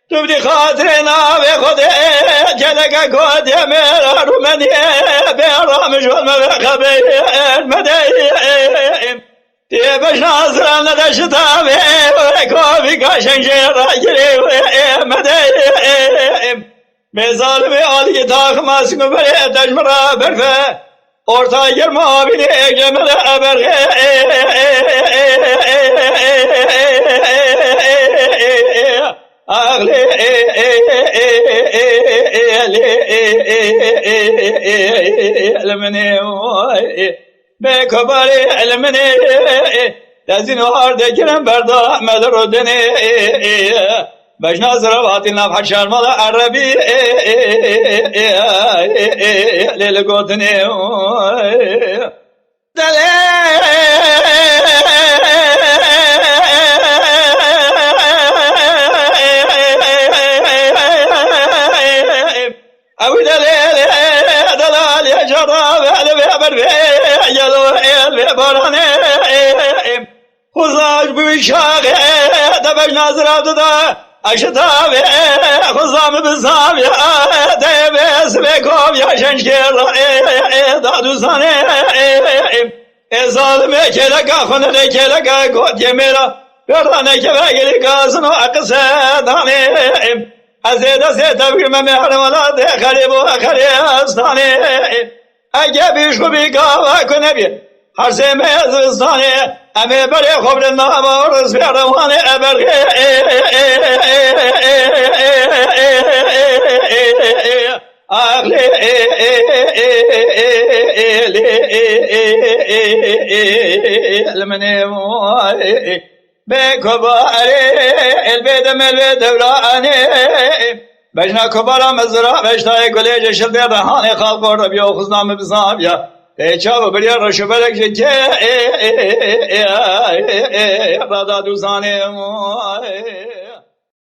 تبدي خاطرنا بخده جلك قد يمر رومني برامج والمخبي المدين تبش ناصرنا دشتامي وكوفي كاشن جراجري مدين مزال بيالي تاخ ماسك بري تجمرا برفه orta girma bile gemele berge ağle elmene be kabare elmene dazin harde giren berda medrodene بجنا زراباتنا بحشار مالا عربي للقوتني دلي أوي دلي دلال يا جراب على بربي يلو باراني خزاج بوشاق دبجنا زرابتنا أشتابي خزام بزام يا دبس بكم يا شنشير دادو ساني ظالم كلك خن كلك قد يمرا برانه كباغي كاسنو اقصداني ازيد ازيد بما مهر ولا دخلب وخلي استاني اجي شو بيقا كنبي هر سمه زستاني امي بري خبر النهار سبيرواني ابرغي اغلي المني بكباري البيت ملبيت وراني بجنا كبارا مزرعه بشتاي كوليج شل بيرهاني خلق ربي وخزنام بزابيا چاو بریا رشو برک که رادا دوزانه